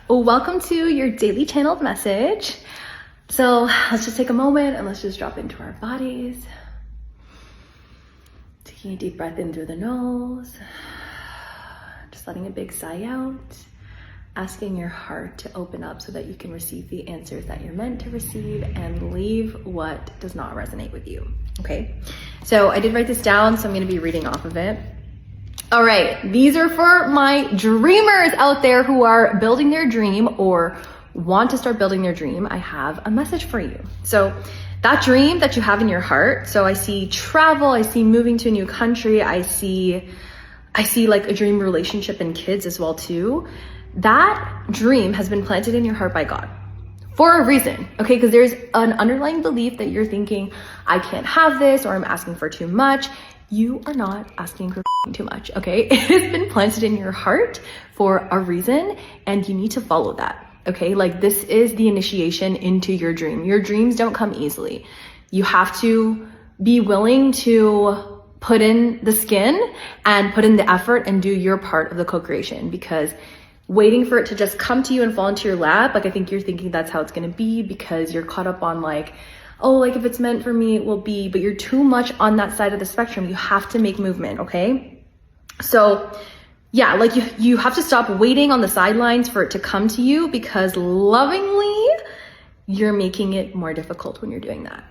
Well, welcome to your daily channeled message. So let's just take a moment and let's just drop into our bodies. Taking a deep breath in through the nose, just letting a big sigh out, asking your heart to open up so that you can receive the answers that you're meant to receive and leave what does not resonate with you. Okay, so I did write this down, so I'm going to be reading off of it. All right, these are for my dreamers out there who are building their dream or want to start building their dream. I have a message for you. So that dream that you have in your heart, so I see travel, I see moving to a new country, I see like a dream relationship and kids as well too. That dream has been planted in your heart by God for a reason, okay? Because there's an underlying belief that you're thinking, I can't have this, or I'm asking for too much. You are not asking for too much, okay? It has been planted in your heart for a reason, and you need to follow that, okay? Like, this is the initiation into your dream. Your dreams don't come easily. You have to be willing to put in the skin and put in the effort and do your part of the co-creation, because waiting for it to just come to you and fall into your lap, like, I think you're thinking that's how it's gonna be because you're caught up on like, oh, like if it's meant for me, it will be, but you're too much on that side of the spectrum. You have to make movement, okay? So yeah, like you have to stop waiting on the sidelines for it to come to you, because lovingly, you're making it more difficult when you're doing that,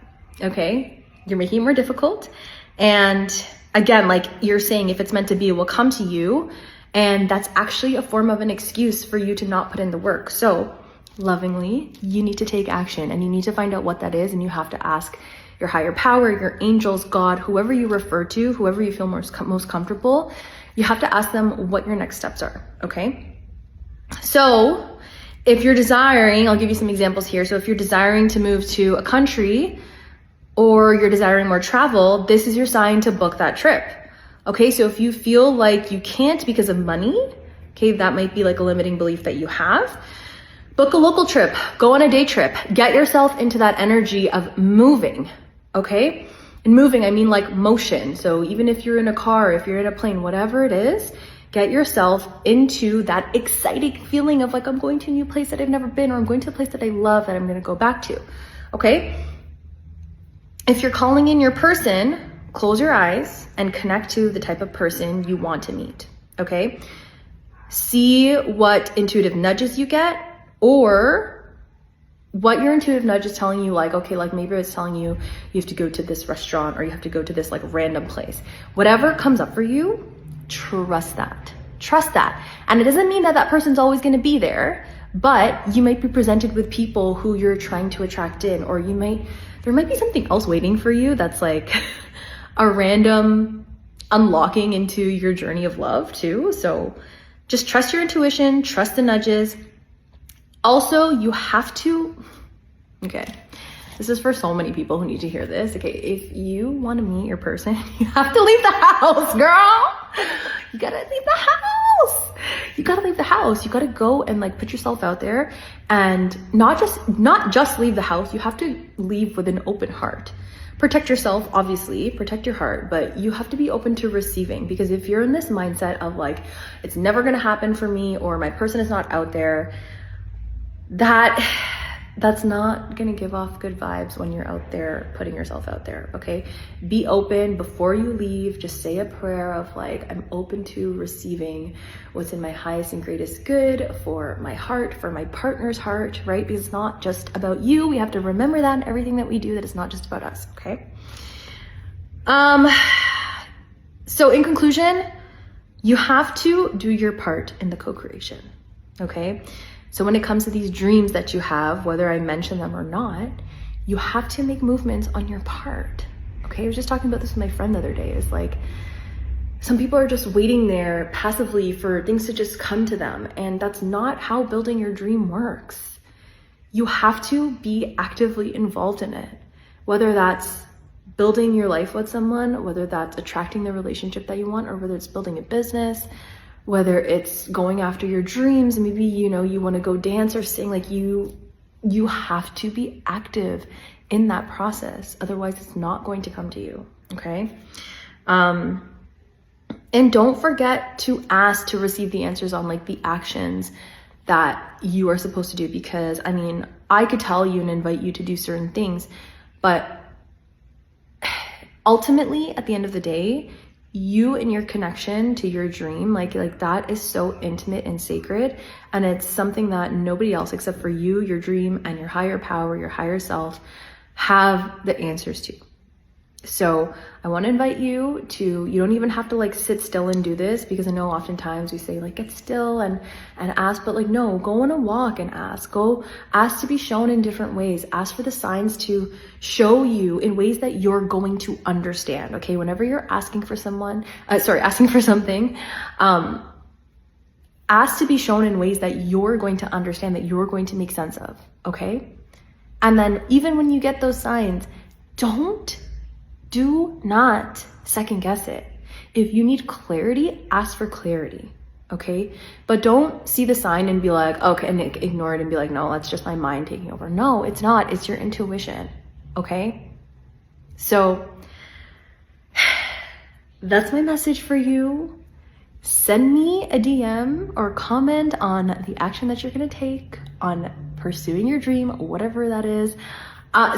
okay? You're making it more difficult. And again, like you're saying, if it's meant to be, it will come to you. And that's actually a form of an excuse for you to not put in the work. So lovingly, you need to take action and you need to find out what that is. And you have to ask your higher power, your angels, God, whoever you refer to, whoever you feel most comfortable, you have to ask them what your next steps are, okay? So if you're desiring, I'll give you some examples here. So if you're desiring to move to a country or you're desiring more travel, this is your sign to book that trip. Okay, so if you feel like you can't because of money, okay, that might be like a limiting belief that you have. Book a local trip, go on a day trip, get yourself into that energy of moving, okay? And moving, I mean like motion. So even if you're in a car, if you're in a plane, whatever it is, get yourself into that exciting feeling of like, I'm going to a new place that I've never been, or I'm going to a place that I love that I'm gonna go back to, okay? If you're calling in your person, close your eyes and connect to the type of person you want to meet, okay? See what intuitive nudges you get, or what your intuitive nudge is telling you, like, okay, like maybe it's telling you you have to go to this restaurant or you have to go to this like random place. Whatever comes up for you, trust that. Trust that. And it doesn't mean that that person's always gonna be there, but you might be presented with people who you're trying to attract in, or there might be something else waiting for you that's like a random unlocking into your journey of love too. So just trust your intuition, trust the nudges. Also, you have to, okay, this is for so many people who need to hear this. Okay, if you want to meet your person, you have to leave the house, girl. You gotta leave the house. You gotta leave the house. You gotta go and like put yourself out there, and not just leave the house. You have to leave with an open heart. Protect yourself, obviously, protect your heart, but you have to be open to receiving, because if you're in this mindset of like, it's never gonna happen for me, or my person is not out there, that's not gonna give off good vibes when you're out there putting yourself out there, okay? Be open before you leave. Just say a prayer of like, I'm open to receiving what's in my highest and greatest good for my heart, for my partner's heart, right? Because it's not just about you. We have to remember that in everything that we do, that it's not just about us, okay? So in conclusion, you have to do your part in the co-creation, okay? So when it comes to these dreams that you have, whether I mention them or not, you have to make movements on your part, okay? I was just talking about this with my friend the other day. It's like, some people are just waiting there passively for things to just come to them. And that's not how building your dream works. You have to be actively involved in it, whether that's building your life with someone, whether that's attracting the relationship that you want, or whether it's building a business, whether it's going after your dreams. Maybe, you know, you want to go dance or sing. Like you have to be active in that process. Otherwise it's not going to come to you. Okay. And don't forget to ask to receive the answers on like the actions that you are supposed to do. Because I mean, I could tell you and invite you to do certain things, but ultimately at the end of the day, you and your connection to your dream, like that is so intimate and sacred, and it's something that nobody else except for you, your dream, and your higher power, your higher self have the answers to. So I want to invite you to, you don't even have to like sit still and do this, because I know oftentimes we say like get still and ask, but like no, go on a walk and ask. Go ask to be shown in different ways. Ask for the signs to show you in ways that you're going to understand. Okay, whenever you're asking for something, ask to be shown in ways that you're going to understand, that you're going to make sense of. Okay, and then even when you get those signs, do not second guess it. If you need clarity, ask for clarity, okay? But don't see the sign and be like, okay, and ignore it and be like, no, that's just my mind taking over. No, it's not. It's your intuition, okay? So that's my message for you. Send me a DM or comment on the action that you're gonna take on pursuing your dream, whatever that is.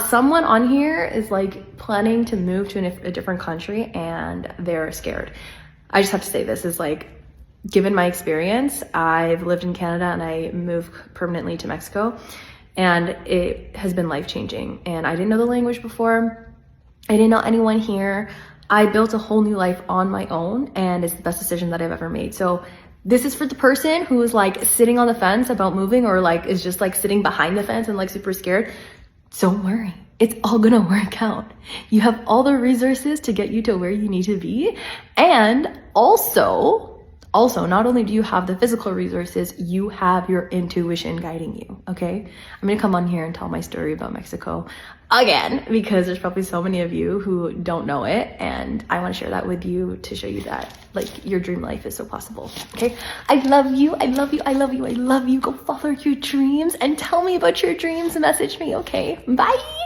Someone on here is like planning to move to a different country and they're scared. I just have to say, this is like, given my experience, I've lived in Canada and I moved permanently to Mexico, and it has been life-changing. And I didn't know the language before. I didn't know anyone here. I built a whole new life on my own, and it's the best decision that I've ever made. So this is for the person who is like sitting on the fence about moving, or like is just like sitting behind the fence and like super scared. Don't worry, it's all gonna work out. You have all the resources to get you to where you need to be. And also, not only do you have the physical resources, you have your intuition guiding you, okay? I'm gonna come on here and tell my story about Mexico again, because there's probably so many of you who don't know it, and I wanna share that with you to show you that like your dream life is so possible, okay? I love you, I love you, I love you, I love you. Go follow your dreams and tell me about your dreams and message me, okay? Bye.